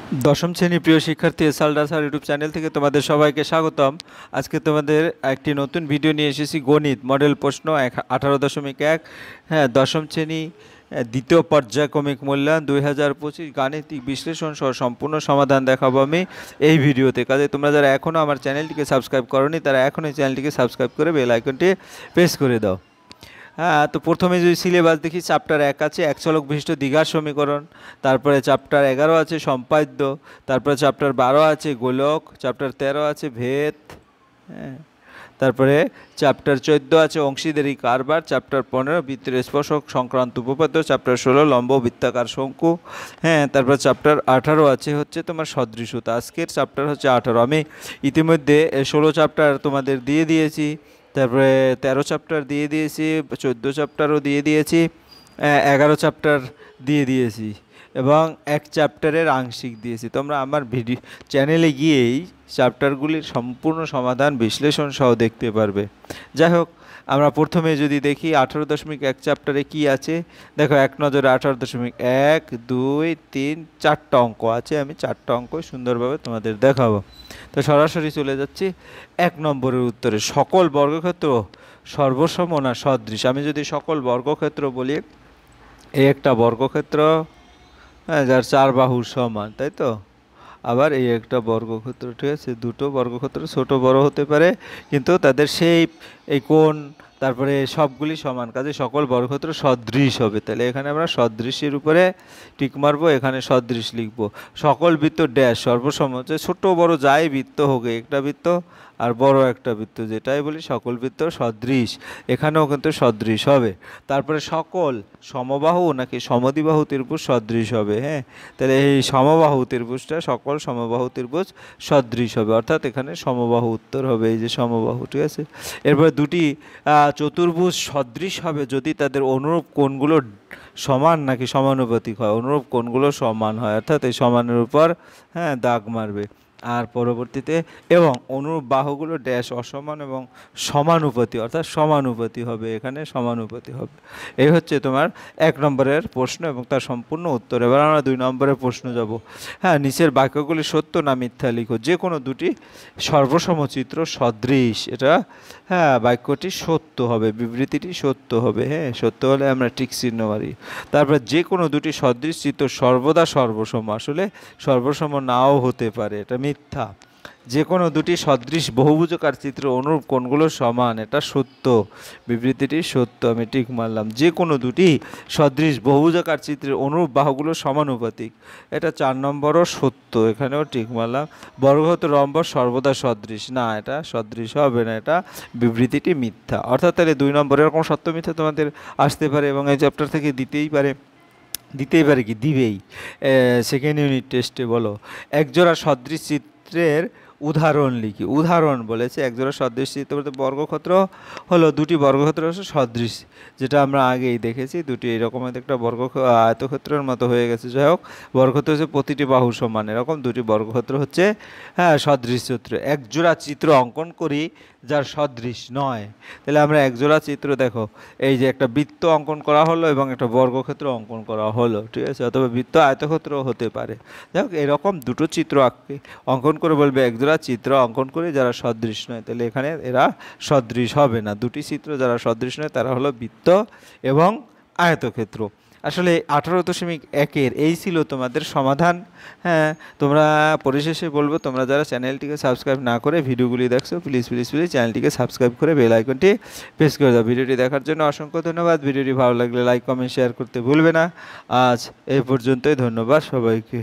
দশম শ্রেণীর প্রিয় শিক্ষার্থী সালডা স্যার ইউটিউব চ্যানেল থেকে তোমাদের সবাইকে স্বাগতম। আজকে তোমাদের একটি নতুন ভিডিও নিয়ে এসেছি, গণিত মডেল প্রশ্ন 18.1। হ্যাঁ, দশম শ্রেণী দ্বিতীয় পর্যায়ক্রমিক মূল্যায়ন 2025 গাণিতিক বিশ্লেষণ সহ সম্পূর্ণ সমাধান দেখাবো আমি এই ভিডিওতে। কাজে তোমরা যারা এখনও আমার চ্যানেলটিকে সাবস্ক্রাইব করোনি তারা এখনই চ্যানেলটিকে সাবস্ক্রাইব করে বেল আইকনটি প্রেস করে দাও। হ্যাঁ, তো প্রথমে যদি সিলেবাস দেখি, চ্যাপ্টার 1 আছে এক চলক বিশিষ্ট দ্বিঘাত সমীকরণ, তারপরে চ্যাপ্টার 11 আছে সম্পাদ্য, তারপরে চ্যাপ্টার 12 আছে গোলক, চ্যাপ্টার 13 আছে ভেদ, হ্যাঁ, তারপরে চ্যাপ্টার 14 আছে অংশীদারি কারবার, চ্যাপ্টার 15 বৃত্তের স্পর্শক সংক্রান্ত উপপাদ্য, চ্যাপ্টার 16 লম্ব বৃত্তাকার শঙ্কু, হ্যাঁ, তারপর চ্যাপ্টার 18 আছে হচ্ছে তোমার সদৃশতা। আজকের চ্যাপ্টার হচ্ছে 18। আমি ইতিমধ্যে 16 চ্যাপ্টার তোমাদের দিয়ে দিয়েছি, তারপরে 13 চ্যাপ্টার দিয়ে দিয়েছি, 14 চ্যাপ্টারও দিয়ে দিয়েছি, 11 চ্যাপ্টার দিয়ে দিয়েছি এবং এক চ্যাপ্টারের আংশিক দিয়েছি। তোমরা আমার ভিডিও চ্যানেলে গিয়েই চ্যাপ্টারগুলির সম্পূর্ণ সমাধান বিশ্লেষণ সহ দেখতে পারবে। যাই হোক, আমরা প্রথমে যদি দেখি 18.1 চ্যাপ্টারে কি আছে দেখো, এক নজরে 18.1, 2, 3, 4টা অঙ্ক আছে। আমি 4টা অঙ্ক সুন্দরভাবে তোমাদের দেখাবো। তো সরাসরি চলে যাচ্ছি 1 নম্বরের উত্তরে। সকল বর্গক্ষেত্র সর্বসম না সদৃশ। আমি যদি সকল বর্গক্ষেত্র বলি, এই একটা বর্গক্ষেত্র, হ্যাঁ, যার 4 বাহুর সমান, তাই তো। আবার এই একটা বর্গক্ষেত্র, ঠিক আছে। দুটো বর্গক্ষেত্র ছোট বড় হতে পারে, কিন্তু তাদের শেপ, এই কোণ, তারপরে সবগুলি সমান, কাজে সকল বর্গক্ষেত্র সদৃশ হবে। তাহলে এখানে আমরা সদৃশের উপরে টিক মারবো, এখানে সদৃশ লিখবো। সকল বৃত্ত ড্যাশ সর্বসম, হচ্ছে ছোট বড় যাই বৃত্ত হোক, একটা বৃত্ত আর বড় একটা বৃত্ত, যেটাই বলি সকল বৃত্ত সদৃশ, এখানেও কিন্তু সদৃশ হবে। তারপরে সকল সমবাহু নাকি সমদ্বিবাহু ত্রিভুজ সদৃশ হবে। হ্যাঁ, তাহলে এই সমবাহু ত্রিভুজটা সকল সমবাহু ত্রিভুজ সদৃশ হবে, অর্থাৎ এখানে সমবাহু উত্তর হবে, এই যে সমবাহু, ঠিক আছে। এরপরে দুটি চতুর্ভুজ সদৃশ হবে যদি তাদের অনুরূপ কোণগুলো সমান নাকি সমানুপাতিক হয়। অনুরূপ কোণগুলো সমান হয়, অর্থাৎ এই সমানের উপর, হ্যাঁ, দাগ মারবে। আর পরবর্তীতে এবং অনুরূপ বাহুগুলো ড্যাশ অসমান এবং সমানুপাতি, অর্থাৎ সমানুপাতি হবে, এখানে সমানুপাতি হবে। এই হচ্ছে তোমার 1 নম্বরের প্রশ্ন এবং তার সম্পূর্ণ উত্তর। এবার আমরা 2 নম্বরের প্রশ্ন যাব। হ্যাঁ, নিচের বাক্যগুলি সত্য না মিথ্যা লিখো। যে কোনো দুটি সর্বসমচিত্র সদৃশ, এটা, হ্যাঁ, বাক্যটি সত্য হবে, বিবৃতিটি সত্য হবে। হ্যাঁ, সত্য হলে আমরা টিক চিহ্ন মারি। তারপর যে কোনো দুটি সদৃশ চিত্র সর্বদা সর্বসম, আসলে সর্বসম নাও হতে পারে, এটা মিথ্যা। যে কোনো দুটি সদৃশ বহুভুজাকার চিত্র অনুরূপ কোণগুলো সমান, এটা সত্য, বিবৃতিটি সত্য, আমি টিক মারলাম। যে কোনো দুটি সদৃশ বহুভুজাকার চিত্রের অনুরূপ বাহুগুলো সমানুপাতিক, এটা 4 নম্বরও সত্য, এখানেও টিক মারলাম। বর্গক্ষেত্র রম্বস সর্বদা সদৃশ, না, এটা সদৃশ হবে না, এটা বিবৃতিটি মিথ্যা। অর্থাৎ তাহলে 2 নম্বরের এরকম সত্য মিথ্যা তোমাদের আসতে পারে এবং এই চ্যাপ্টার থেকে দিতেই পারে কি দিবেই। সেকেন্ড ইউনিট টেস্টে বলো একজোড়া সদৃশ চিত্রের উদাহরণ লিখি। উদাহরণ বলেছে একজোড়া সদৃশ চিত্র বলতে বর্গক্ষেত্র হলো, দুটি বর্গক্ষেত্র হচ্ছে সদৃশ, যেটা আমরা আগেই দেখেছি। দুটি এরকম একটা আয়তক্ষেত্রের মতো হয়ে গেছে। যাই হোক, বর্গক্ষেত্র হচ্ছে প্রতিটি বাহু সমান, এরকম দুটি বর্গক্ষেত্র হচ্ছে, হ্যাঁ, সদৃশ চিত্র। একজোড়া চিত্র অঙ্কন করি যার সদৃশ নয়। তাহলে আমরা একজোড়া চিত্র, দেখো, এই যে একটা বৃত্ত অঙ্কন করা হলো এবং একটা বর্গক্ষেত্র অঙ্কন করা হলো, ঠিক আছে, অথবা বৃত্ত আয়তক্ষেত্র হতে পারে। যাই হোক, এরকম দুটো চিত্র অঙ্কন করে বলবে একজোড়া চিত্র অঙ্কন করে যারা সদৃশ নয়, তাহলে এখানে এরা সদৃশ হবে না। দুটি চিত্র যারা সদৃশ নয় তারা হলো বৃত্ত এবং আয়তক্ষেত্র। আসলে 18.1 এই ছিল তোমাদের সমাধান। হ্যাঁ, তোমরা পরিশেষে বলবো, তোমরা যারা চ্যানেলটিকে সাবস্ক্রাইব না করে ভিডিওগুলি দেখছো, প্লিজ প্লিজ প্লিজ চ্যানেলটিকে সাবস্ক্রাইব করে বেল আইকনটি প্রেস করে দাও। ভিডিওটি দেখার জন্য অসংখ্য ধন্যবাদ। ভিডিওটি ভালো লাগলে লাইক কমেন্ট শেয়ার করতে ভুলবে না। আজ এই পর্যন্তই, ধন্যবাদ সবাইকে।